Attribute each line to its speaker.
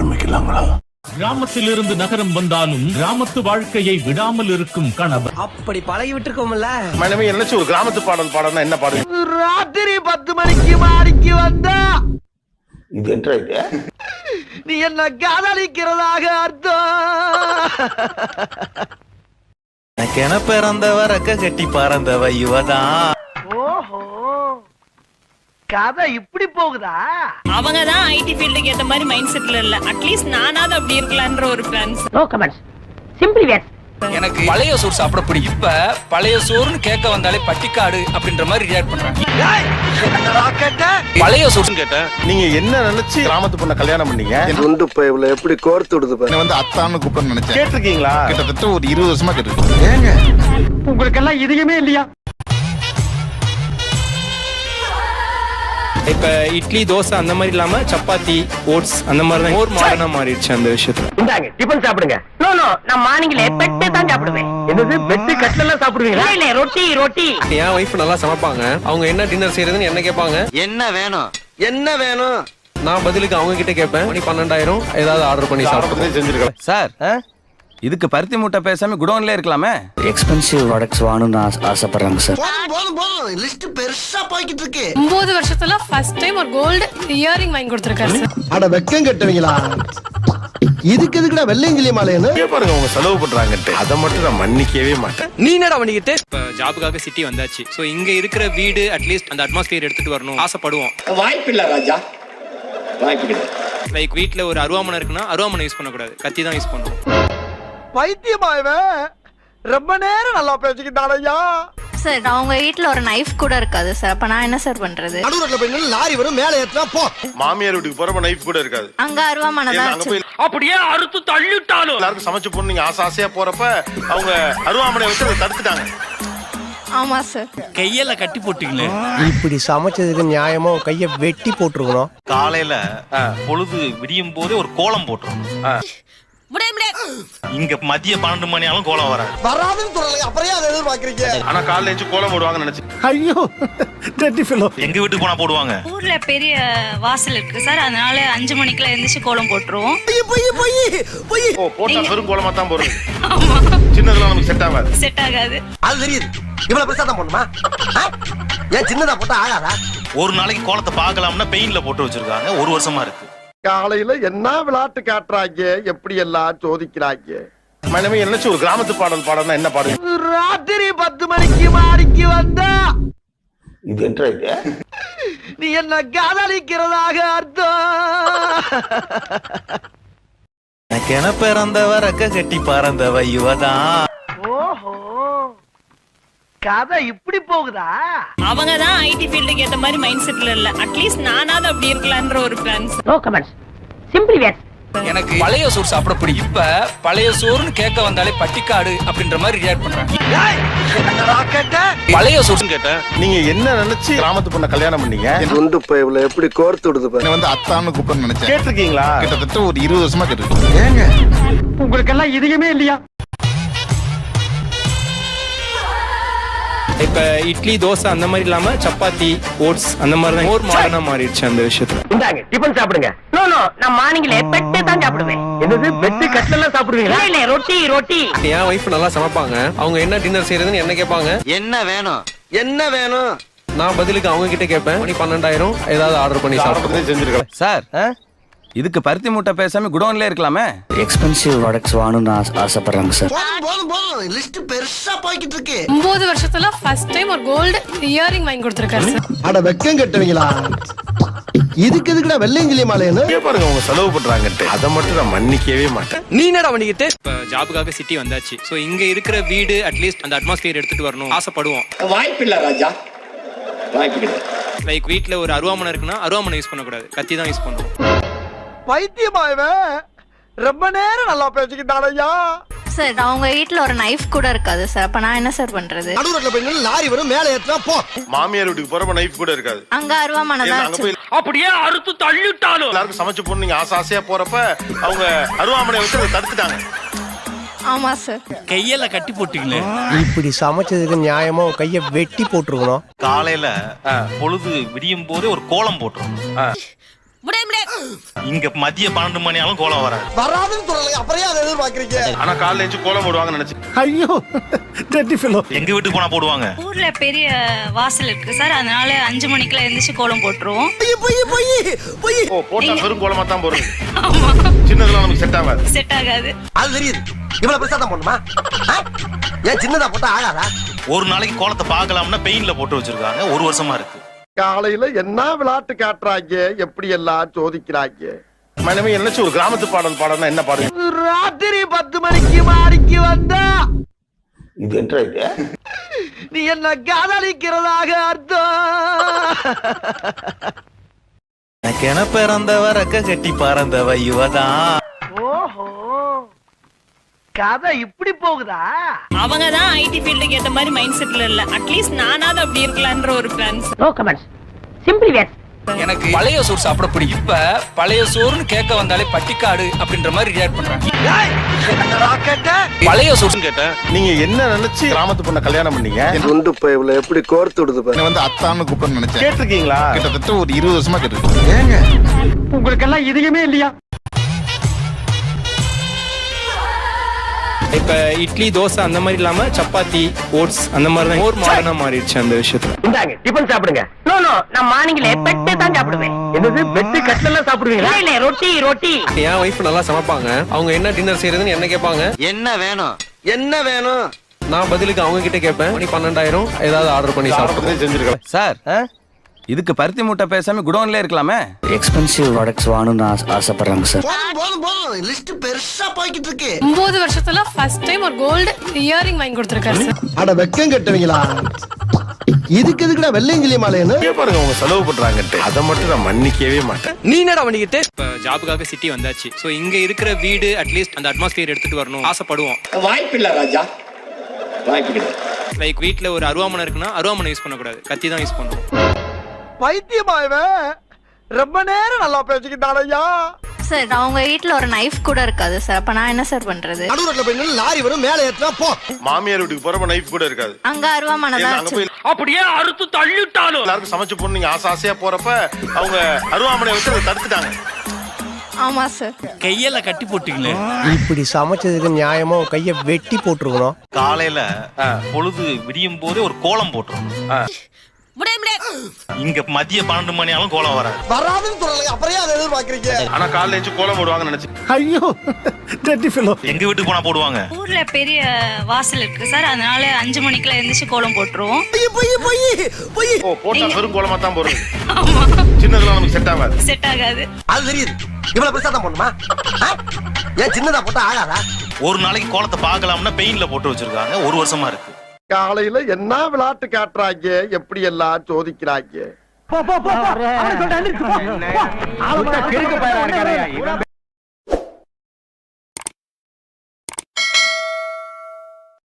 Speaker 1: ஆரம்பிக்கலாங்களா?
Speaker 2: கிராமத்திலிருந்து நகரம் வந்தாலும் கிராமத்து வாழ்க்கையை விடாமல் இருக்கும் கணவர்.
Speaker 3: அப்படி பழகி விட்டுருக்கோம்ல.
Speaker 4: மனைவி என்னச்சு ஒரு கிராமத்து பாடல் பாடல்னா என்ன பாடு?
Speaker 3: ராத்திரி 10 மணிக்கு மாடிக்கு வந்தா
Speaker 4: இது என்ன இது?
Speaker 3: நீ என்ன காதலிக்கிறதாக அர்த்தம்.
Speaker 5: எனக்கென பிறந்தவர் அக்க கட்டி பறந்தவ இவதான்.
Speaker 3: ஓஹோ, கதை இப்படி போகுதா?
Speaker 6: அவங்க தான் ஐடி ஃபீல்டுக்கு ஏத்த மாதிரி மைண்ட் செட்ல இல்ல. அட்லீஸ்ட் நானாவது அப்படி இருக்கலாம்ன்ற ஒரு plans.
Speaker 3: No comments, simply wait.
Speaker 7: எனக்கு பழைய சோறு சாப்பிட பிடிக்கும். இப்ப பழைய சோறுன்னு கேட்க வந்தாலே பட்டிக்காடு அப்படின்ற மாதிரி ரியாக்ட் பண்றாங்க. பழைய சோறுன்னு கேட்டேன்.
Speaker 4: நீங்க என்ன நினைச்சு கிராமத்து பொண்ண கல்யாணம் பண்ணீங்க?
Speaker 8: துண்டு பைப்ல எப்படி கோர்த்து விடுது பாரு.
Speaker 9: வந்து அத்தான்னு கூப்பிட நினைச்சேன்.
Speaker 4: கேட்டிருக்கீங்களா?
Speaker 9: கிட்டத்தட்ட ஒரு 20 வருஷமா கேட்டிருக்கேன்.
Speaker 4: ஏங்க
Speaker 3: உங்களுக்கெல்லாம் இதுவுமே இல்லையா?
Speaker 7: இப்ப இட்லி தோசை அந்த மாதிரி இல்லாம சப்பாத்தி ஓட்ஸ் அந்த மாதிரி தான் ஒரு மாடர்னா மாறிடுச்சு அந்த விஷயத்துல.
Speaker 3: இந்தாங்க டிபன் சாப்பிடுங்க. நோ நோ, நான் மார்னிங்ல பெட் தான் சாப்பிடுவேன். என்னது பெட் கட்ல எல்லாம் சாப்பிடுவீங்களா? இல்ல ரொட்டி ரொட்டி.
Speaker 7: என் ஒய்ஃப் நல்லா சமைப்பாங்க. அவங்க என்ன டின்னர் செய்யறதுன்னு என்ன கேட்பாங்க.
Speaker 5: என்ன வேணும்?
Speaker 3: என்ன வேணும்?
Speaker 7: நான் பதிலுக்கு அவங்க கிட்ட கேட்பேன். மணி 12,000 ஏதாவது ஆர்டர் பண்ணி சாப்பிடுறேன்.
Speaker 4: செஞ்சிருக்கேன்
Speaker 5: சார், இதுக்கு பருத்தி மூட்டை பேசாம குடோன்ல இருக்கலாமே.
Speaker 10: எக்ஸ்பென்சிவ் ப்ராடக்ட்ஸ் வாங்கணும்னு ஆசைப்படுறாங்க சார்.
Speaker 3: போதும் லிஸ்ட் பெருசா போய்கிட்டு இருக்கு.
Speaker 6: 9 வருஷத்துல ஃபர்ஸ்ட் டைம் ஒரு கோல்ட் இயரிங் வாங்கி கொடுத்திருக்காரு சார்.
Speaker 8: அட வெக்கம் கட்டுவீங்களா? இதுக்கு எதுக்குடா வெள்ளையங்கிலி மாலைன்னு
Speaker 4: பாருங்க அவங்க செலவு பண்றாங்கட்டு. அதை மட்டும் நான் மன்னிக்கவே மாட்டேன்.
Speaker 7: நீ என்னடா பண்ணிக்கிட்டு? இப்ப ஜாபுக்காக சிட்டி வந்தாச்சு. சோ இங்க இருக்கிற வீடு அட்லீஸ்ட் அந்த அட்மாஸ்பியர் எடுத்துட்டு வரணும் ஆசைப்படுவோம்.
Speaker 4: வாய்ப்பில்லை ராஜா, வாய்ப்பில்லை.
Speaker 7: லைக் வீட்ல ஒரு அருவாமனை இருக்குன்னா அருவாமனை யூஸ் பண்ணக்கூடாது, கத்தி தான் யூஸ் பண்ணுவோம்.
Speaker 3: பைத்தியமாயவன் ரொம்ப நேரம் நல்லா பேசிக்கிட்டானையா.
Speaker 6: சார் அவங்க வீட்ல ஒரு நைஃப் கூட இருக்காது சார். அப்ப நான் என்ன சார் பண்றது?
Speaker 8: நடுரோட்ல போய் நின்னு லாரி வரும் மேல ஏத்துனா போ.
Speaker 4: மாமியார் வீட்டுக்கு போறப்ப நைஃப் கூட இருக்காது.
Speaker 6: அங்க அருவாமனை தான்
Speaker 4: அங்க போய்
Speaker 3: அப்படியே அறுத்து தள்ளிட்டாலும்
Speaker 4: எல்லாருக்கும் சமைச்சு போட்டு நீங்க ஆசை ஆசையா போறப்ப அவங்க அருவாமனை வச்சு அதை தடுத்துட்டாங்க.
Speaker 6: ஆமா சார்.
Speaker 7: கையில கட்டி போட்டீங்களே.
Speaker 8: இப்படி சமைச்சதுக்கு நியாயமா கைய வெட்டி போட்டுருக்கணும்.
Speaker 5: காலையில பொழுது விடியும் போதே ஒரு கோலம் போட்டுரும். இங்க மதிய 12 மணி ஆனாலும் கோலம் வராது.
Speaker 8: வராதுன்னு சொல்லல, அப்புறம் அதை எதிர்பார்க்கறீங்க?
Speaker 4: ஆனா காலைல எஞ்சி கோலம் போடுவாங்கன்னு நினைச்சு.
Speaker 8: ஐயோ டெட்டி ஃபெலோ.
Speaker 5: எங்க வீட்டுக்கு போனா போடுவாங்க.
Speaker 6: ஊர்ல பெரிய வாசல் இருக்கு சார். அதனால 5 மணிக்குள்ள எழுந்திரிச்சு கோலம் போட்டுருவோம்.
Speaker 4: ஓ, போட்டா வெறும் கோலமா தான் போடுறது. சின்னதெல்லாம் நமக்கு செட் ஆகாது.
Speaker 6: செட் ஆகாது.
Speaker 8: அது தெரியுது. இவ்வளவு பெருசா தான் போடணுமா? ஏன் சின்னதா போட்டா ஆகாதா?
Speaker 5: ஒரு நாளைக்கு கோலத்தை பார்க்கலாம்னா பெயின்ல போட்டு வச்சிருக்காங்க. 1 வருஷமா இருக்கு.
Speaker 8: காலையில என்ன விளையாட்டு காட்டுறாங்க, எப்படி எல்லாம் சோதிக்கிறாங்க.
Speaker 4: மனைவி என்னச்சு ஒரு கிராமத்து பாடல் பாடல்னா என்ன பாடு?
Speaker 3: ராத்திரி 10 மணிக்கு மாடிக்கு வந்தா
Speaker 4: இது என்ன இது?
Speaker 3: நீ என்ன காதலிக்கிறதாக அர்த்தம்.
Speaker 5: எனக்கென பிறந்தவர் அக்க கட்டி பறந்தவ இவதான்.
Speaker 3: ஓஹோ, கதை இப்படி போகுதா?
Speaker 6: அவங்க தான் ஐடி ஃபீல்டுக்கு ஏத்த மாதிரி மைண்ட் செட்ல இல்ல. அட்லீஸ்ட் நானாவது அப்படி இருக்கலாம்ன்ற ஒரு plans.
Speaker 3: No comments, simply wait.
Speaker 7: எனக்கு பழைய சோறு சாப்பிட பிடிக்கும். இப்ப பழைய சோறுன்னு கேட்க வந்தாலே பட்டிக்காடு அப்படின்ற மாதிரி ரியாக்ட் பண்றாங்க. பழைய சோறுன்னு கேட்டேன்.
Speaker 4: நீங்க என்ன நினைச்சு கிராமத்து பொண்ண கல்யாணம் பண்ணீங்க?
Speaker 8: துண்டு பைப்ல எப்படி கோர்த்து விடுது பாரு.
Speaker 9: வந்து அத்தான்னு கூப்பிட நினைச்சேன்.
Speaker 4: கேட்டிருக்கீங்களா?
Speaker 9: கிட்டத்தட்ட ஒரு 20 வருஷமா கேட்டிருக்கேன்.
Speaker 4: ஏங்க
Speaker 3: உங்களுக்கெல்லாம் இதுவுமே இல்லையா?
Speaker 7: இப்ப இட்லி தோசை அந்த மாதிரி இல்லாம சப்பாத்தி ஓட்ஸ் அந்த மாதிரி தான் ஒரு மாடர்னா மாறிடுச்சு அந்த விஷயத்துல.
Speaker 3: இந்தாங்க டிபன் சாப்பிடுங்க. நோ நோ, நான் மார்னிங்ல பெட் தான் சாப்பிடுவேன். என்னது பெட் கட்ல எல்லாம் சாப்பிடுவீங்களா? இல்ல ரொட்டி ரொட்டி.
Speaker 7: என் ஒய்ஃப் நல்லா சமைப்பாங்க. அவங்க என்ன டின்னர் செய்யறதுன்னு என்ன கேட்பாங்க.
Speaker 5: என்ன வேணும்?
Speaker 3: என்ன வேணும்?
Speaker 7: நான் பதிலுக்கு அவங்க கிட்ட கேட்பேன். மணி 12,000 ஏதாவது ஆர்டர் பண்ணி சாப்பிடுறேன்.
Speaker 4: செஞ்சிருக்கேன்.
Speaker 5: சார், இதுக்கு பருத்தி மூட்டை பேசாம குடோன்ல இருக்கலாமே.
Speaker 10: எக்ஸ்பென்சிவ் ப்ராடக்ட்ஸ் வாங்கணும்னு ஆசைப்படுறாங்க சார்.
Speaker 8: போதும் லிஸ்ட் பெருசா போய்கிட்டு இருக்கு.
Speaker 6: 9 வருஷத்துல ஃபர்ஸ்ட் டைம் ஒரு கோல்ட் இயரிங் வாங்கி கொடுத்திருக்காரு சார்.
Speaker 8: அட வெக்கம் கட்டுவீங்களா? இதுக்கு எதுக்குடா வெள்ளையங்கிலி மாலைன்னு?
Speaker 4: பாருங்க அவங்க செலவு பண்றாங்கட்டு. அதை மட்டும் நான் மன்னிக்கவே மாட்டேன்.
Speaker 7: நீ என்னடா பண்ணிக்கிட்டு? இப்ப ஜாபுக்காக சிட்டி வந்தாச்சு. சோ இங்க இருக்கிற வீடு அட்லீஸ்ட் அந்த அட்மாஸ்பியர் எடுத்துட்டு வரணும் ஆசைப்படுவோம்.
Speaker 4: வாய்ப்பில்லை ராஜா, வாய்ப்பில்லை.
Speaker 7: லைக் வீட்ல ஒரு அருவாமனை இருக்குன்னா அருவாமனை யூஸ் பண்ணக்கூடாது, கத்தி தான் யூஸ் பண்ணுவோம்.
Speaker 3: பைத்தியமாயவன் ரொம்ப நேரம் நல்லா பேசிக்கிட்டானையா.
Speaker 6: சார் அவங்க வீட்ல ஒரு நைஃப் கூட இருக்காது சார். அப்ப நான் என்ன சார் பண்றது?
Speaker 8: நடுரோட்ல போய் நின்னு லாரி வரும் மேல ஏத்துனா போ.
Speaker 4: மாமியார் வீட்டுக்கு போறப்ப நைஃப் கூட இருக்காது.
Speaker 6: அங்க அருவாமனை தான்
Speaker 4: அங்க போய்
Speaker 3: அப்படியே அறுத்து தள்ளிட்டாலும்
Speaker 4: எல்லாருக்கும் சமைச்சு போட்டு நீங்க ஆசை ஆசையா போறப்ப அவங்க அருவாமனை வச்சு அதை தடுத்துட்டாங்க.
Speaker 6: ஆமா சார்.
Speaker 7: கையில கட்டி போட்டீங்களே.
Speaker 8: இப்படி சமைச்சதுக்கு நியாயமா கைய வெட்டி போட்டுருக்கணும்.
Speaker 5: காலையில பொழுது விடியும் போதே ஒரு கோலம் போட்டுரும். இங்க மதிய 12 மணி ஆனாலும் கோலம் வராது.
Speaker 8: வராதுன்னு சொல்லலை அப்புறம் அதை எதிர்பார்க்கறீங்க?
Speaker 4: ஆனா காலைல எழுந்து கோலம் போடுவாங்கன்னு நினைச்சேன்.
Speaker 2: ஐயோ
Speaker 5: எங்க வீட்டுக்கு போனா போடுவாங்க.
Speaker 6: ஊர்ல பெரிய வாசல் இருக்கு சார், அதனால 5 மணிக்கெல்லாம் எழுந்திரிச்சு கோலம் போட்டுருவோம்.
Speaker 4: போட்டா வெறும் கோலமா தான் போடுறது. சின்னதெல்லாம் நமக்கு செட் ஆகாது.
Speaker 6: செட் ஆகாது.
Speaker 8: அது தெரியுது. இவ்வளவு பெருசா தான் போடணுமா? ஏன் சின்னதா போட்டா ஆகாதா?
Speaker 5: ஒரு நாளைக்கு கோலத்தை பார்க்கலாம்னா பெயின்ல போட்டு வச்சிருக்காங்க. 1 வருஷமா இருக்கு.
Speaker 8: காலையில என்ன விளையாட்டு காட்டுறாங்க, எப்படி எல்லாம் சோதிக்கிறாங்க.
Speaker 4: மனைவி என்னச்சு ஒரு கிராமத்து பாடல் பாடல்னா என்ன பாடுங்க?
Speaker 8: ராத்திரி 10 மணிக்கு மாடிக்கு வந்தா
Speaker 9: இது என்ன இது?
Speaker 8: நீ என்ன காதலிக்கிறதாக அர்த்தம்.
Speaker 7: எனக்கென பிறந்தவ ரெக்க கட்டி பறந்தவ இவதான்.
Speaker 8: ஓஹோ, கதை இப்படி போகுதா?
Speaker 6: அவங்க தான் ஐடி ஃபீல்டுக்கு ஏத்த மாதிரி மைண்ட் செட்ல இல்ல. அட்லீஸ்ட் நானாவது அப்படி இருக்கலான்ற ஒரு பிளான்ஸ்.
Speaker 3: நோ கமெண்ட்ஸ், சிம்பிளி வேர்.
Speaker 7: எனக்கு பழைய சோறு சாப்பிட பிடிக்கும். இப்ப பழைய சோறுன்னு கேட்க வந்தாலே பட்டிக்காடு அப்படின்ற மாதிரி ரியாக்ட் பண்றாங்க. பழைய சோறு
Speaker 4: கேட்டேன். நீங்க என்ன நினைச்சு கிராமத்து பொண்ணை கல்யாணம் பண்ணீங்க?
Speaker 8: குண்டு பைப்ல எப்படி கோர்த்து விடுது பாரு.
Speaker 9: என்னை வந்து அத்தான்னு கூப்பிட நினைச்சேன்.
Speaker 4: கேட்டிருக்கீங்களா?
Speaker 9: கிட்டத்தட்ட ஒரு 20 வருஷமா கேட்டிருக்கேன்.
Speaker 8: ஏங்க
Speaker 3: உங்களுக்கு எல்லாம் இதுவுமே இல்லையா?
Speaker 1: இப்ப இட்லி தோசை அந்த மாதிரி இல்லாம சப்பாத்தி ஓட்ஸ் அந்த மாதிரி தான் மோர் மாடர்னா மாறிடுச்சு அந்த விஷயத்துல.
Speaker 3: இந்தாங்க டிபன் சாப்பிடுங்க. நோ நோ, நான் மார்னிங்ல பெட்டே தான் சாப்பிடுவேன். என்னது பெட் கட்ல எல்லாம் சாப்பிடுவீங்களா? இல்ல ரொட்டி ரொட்டி.
Speaker 1: என் ஒய்ஃப் நல்லா சமைப்பாங்க. அவங்க என்ன டின்னர் செய்யறதுன்னு என்ன கேட்பாங்க.
Speaker 8: என்ன வேணும் என்ன வேணும்?
Speaker 1: நான் பதிலுக்கு அவங்க கிட்ட கேட்பேன். மணி 12,000 ஏதாவது ஆர்டர் பண்ணி சாப்பிட்டு
Speaker 4: செஞ்சிருக்கேன்.
Speaker 7: சார் இதுக்கு பருத்தி மூட்டை பேசாம குடோன்ல இருக்கலாமே.
Speaker 10: எக்ஸ்பென்சிவ் ப்ராடக்ட்ஸ் வாங்கணும்னு ஆசைப்படுறாங்க சார்.
Speaker 8: போதும் லிஸ்ட் பெருசா போய்கிட்டு இருக்கு.
Speaker 6: 9 வருஷத்துல ஃபர்ஸ்ட் டைம் ஒரு கோல்டு இயரிங் வாங்கி கொடுத்திருக்காரு சார்.
Speaker 8: அட வெக்கம் கட்டுவீங்களா? இதுக்கு எதுக்குடா வெள்ளையங்கிலி மாலைன்னு
Speaker 4: பாருங்க அவங்க செலவு பண்றாங்கன்ட்டு அதை மட்டும் நான் மன்னிக்கவே மாட்டேன்.
Speaker 1: நீ என்னடா பண்ணிக்கிட்டு இப்ப ஜாபுக்காக சிட்டி வந்தாச்சு. சோ இங்க இருக்கிற வீடு அட்லீஸ்ட் அந்த அட்மாஸ்பியர் எடுத்துட்டு வரணும் ஆசைப்படுவோம்.
Speaker 8: வாய்ப்பில்லை ராஜா, வாய்ப்பில்லை.
Speaker 1: லைக் வீட்ல ஒரு அருவாமனை இருக்குன்னா அருவாமனை யூஸ் பண்ணக்கூடாது, கத்தி தான் யூஸ் பண்ணணும்.
Speaker 8: பைத்தியமாயவன் ரொம்ப நேரம் நல்லா பேசிக்கிட்டானையா.
Speaker 6: சார் அவங்க வீட்ல ஒரு நைஃப் கூட இருக்காது சார். அப்ப நான் என்ன சார் பண்றது?
Speaker 8: நடுவுல போய் நின்னு லாரி வரும் மேலே ஏத்துனா போ.
Speaker 4: மாமியார் வீட்டுக்கு போறப்ப நைஃப் கூட இருக்காது.
Speaker 6: அங்க அருவாமனை
Speaker 4: ஏன்னா,
Speaker 6: தான்
Speaker 4: அங்க போய்
Speaker 3: அப்படியே அறுத்து தள்ளிட்டாலும்
Speaker 4: எல்லாருக்கும் சமைச்சு போட்டு நீங்க ஆசை ஆசையா போறப்ப அவங்க அருவாமனை வச்சு அதை தடுத்துட்டாங்க.
Speaker 6: ஆமா சார்.
Speaker 1: கையில கட்டி போட்டீங்களே.
Speaker 8: இப்படி சமைச்சதுக்கு நியாயமா கைய வெட்டி போட்டுருக்கணும்.
Speaker 5: காலையில பொழுது விடியும் போதே ஒரு கோலம் போட்டுரும். இங்க மதிய 12 மணி ஆனாலும் கோலம் வராது.
Speaker 8: வராதுன்னு சொல்லலை அப்புறம் அதை எதிர்பார்க்கறீங்க?
Speaker 4: ஆனா காலைல எழுந்து கோலம் போடுவாங்கன்னு நினைச்சேன்.
Speaker 2: ஐயோ
Speaker 5: எங்க வீட்டுக்கு போனா போடுவாங்க.
Speaker 6: ஊர்ல பெரிய வாசல் இருக்கு சார், அதனால 5 மணிக்கெல்லாம் எழுந்திரிச்சு கோலம் போட்டுருவோம்.
Speaker 4: போட்டா வெறும் கோலமா தான் போடுறது. சின்னதெல்லாம் நமக்கு செட் ஆகாது.
Speaker 6: செட் ஆகாது.
Speaker 8: அது தெரியுது. இவ்வளவு பெருசா தான் போடணுமா? ஏன் சின்னதா போட்டா ஆகாதா?
Speaker 5: ஒரு நாளைக்கு கோலத்தை பார்க்கலாம்னா பெயின்ல போட்டு வச்சிருக்காங்க. 1 வருஷமா இருக்கு.
Speaker 8: காலையில என்ன விளையாட்டு காட்டுறாங்க, எப்படி எல்லாம் சோதிக்கிறாங்க.
Speaker 3: போ போ போ. அவன் சொல்றான்.